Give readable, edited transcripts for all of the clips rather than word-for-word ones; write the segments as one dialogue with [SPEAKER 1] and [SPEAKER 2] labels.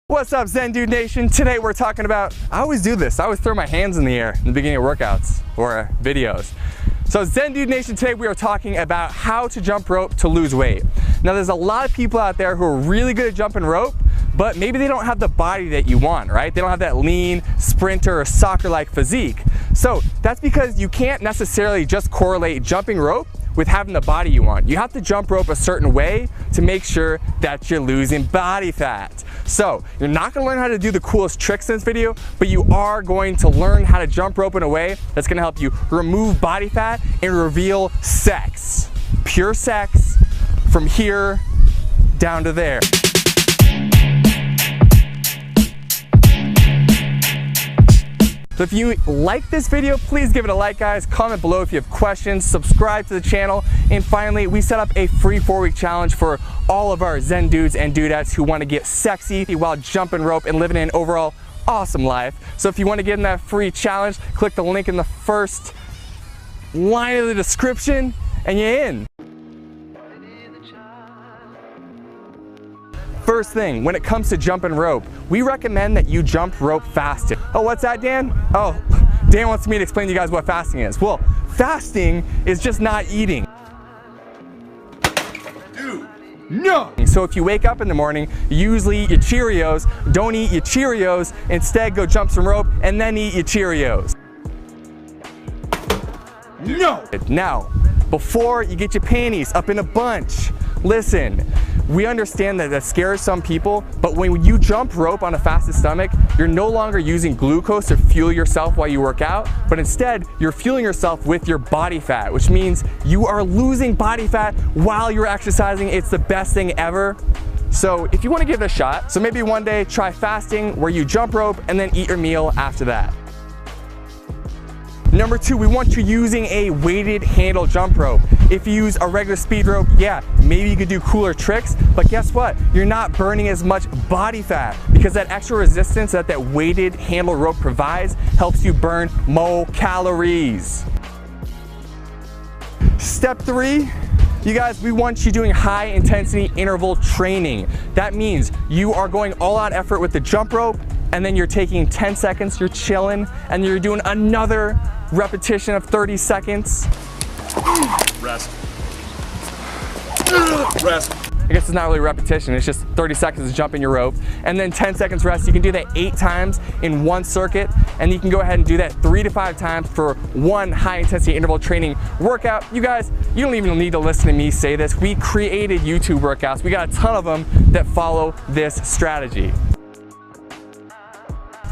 [SPEAKER 1] What's up, Zen Dude Nation? Today we're talking about, I always do this, I always throw my hands in the air in the beginning of workouts or videos. So Zen Dude Nation, today we are talking about how to jump rope to lose weight. Now there's a lot of people out there who are really good at jumping rope, but maybe they don't have the body that you want, right? They don't have that lean, sprinter, or soccer-like physique. So that's because you can't necessarily just correlate jumping rope with having the body you want. You have to jump rope a certain way to make sure that you're losing body fat. So you're not gonna learn how to do the coolest tricks in this video, but you are going to learn how to jump rope in a way that's gonna help you remove body fat and reveal sex. Pure sex from here down to there. So if you like this video, please give it a like, guys. Comment below if you have questions, subscribe to the channel, and finally, we set up a free 4-week challenge for all of our Zen dudes and dudettes who want to get sexy while jumping rope and living an overall awesome life. So if you want to get in that free challenge, click the link in the first line of the description and you're in. First thing, when it comes to jumping rope, we recommend that you jump rope fasted. Oh, what's that, Dan? Oh, Dan wants me to explain to you guys what fasting is. Well, fasting is just not eating. Dude, no! So if you wake up in the morning, you usually eat your Cheerios, don't eat your Cheerios, instead go jump some rope and then eat your Cheerios. No! Now, before you get your panties up in a bunch, listen, we understand that scares some people, but when you jump rope on a fasted stomach, you're no longer using glucose to fuel yourself while you work out, but instead you're fueling yourself with your body fat, which means you are losing body fat while you're exercising. It's the best thing ever. So if you want to give it a shot, so maybe one day try fasting where you jump rope and then eat your meal after that. Number 2, we want you using a weighted handle jump rope. If you use a regular speed rope, yeah, maybe you could do cooler tricks, but guess what? You're not burning as much body fat because that extra resistance that weighted handle rope provides helps you burn more calories. Step 3, you guys, we want you doing high intensity interval training. That means you are going all out effort with the jump rope, and then you're taking 10 seconds, you're chilling, and you're doing another repetition of 30 seconds.
[SPEAKER 2] Rest. Rest.
[SPEAKER 1] I guess it's not really a repetition, it's just 30 seconds of jumping your rope, and then 10 seconds rest. You can do that 8 times in one circuit, and you can go ahead and do that 3 to 5 times for one high intensity interval training workout. You guys, you don't even need to listen to me say this. We created YouTube workouts. We got a ton of them that follow this strategy.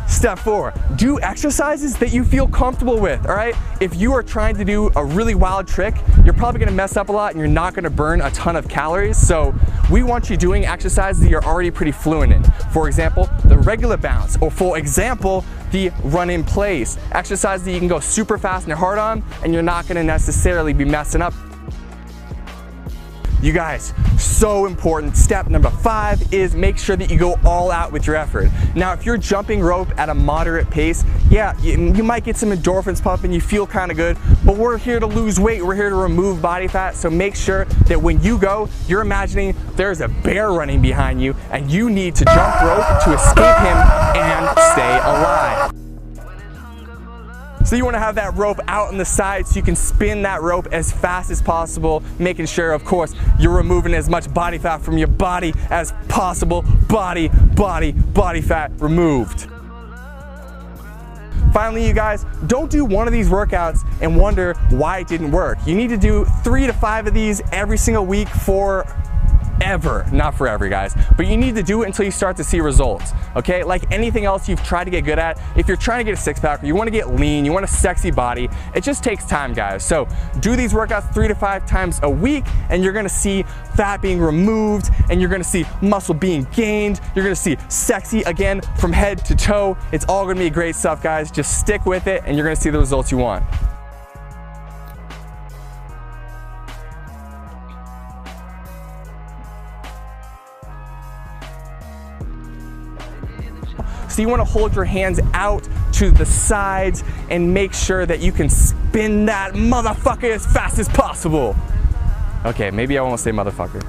[SPEAKER 1] Step 4, do exercises that you feel comfortable with, all right? If you are trying to do a really wild trick, you're probably gonna mess up a lot and you're not gonna burn a ton of calories. So we want you doing exercises that you're already pretty fluent in. For example, the regular bounce, or for example, the run in place. Exercises that you can go super fast and hard on and you're not gonna necessarily be messing up. You guys, so important. Step number 5 is make sure that you go all out with your effort. Now, if you're jumping rope at a moderate pace, yeah, you might get some endorphins pumping, you feel kind of good, but we're here to lose weight, we're here to remove body fat, so make sure that when you go, you're imagining there's a bear running behind you and you need to jump rope to escape him and stay alive. So you want to have that rope out on the side so you can spin that rope as fast as possible, making sure, of course, you're removing as much body fat from your body as possible. Body fat removed. Finally, you guys, don't do one of these workouts and wonder why it didn't work. You need to do 3 to 5 of these every single week for ever, not forever, guys, but you need to do it until you start to see results, okay? Like anything else you've tried to get good at, if you're trying to get a six-pack or you want to get lean, you want a sexy body, it just takes time, guys. So do these workouts 3 to 5 times a week and you're gonna see fat being removed and you're gonna see muscle being gained, you're gonna see sexy again from head to toe. It's all gonna be great stuff, guys. Just stick with it and you're gonna see the results you want. So you want to hold your hands out to the sides and make sure that you can spin that motherfucker as fast as possible. Okay, maybe I won't say motherfucker.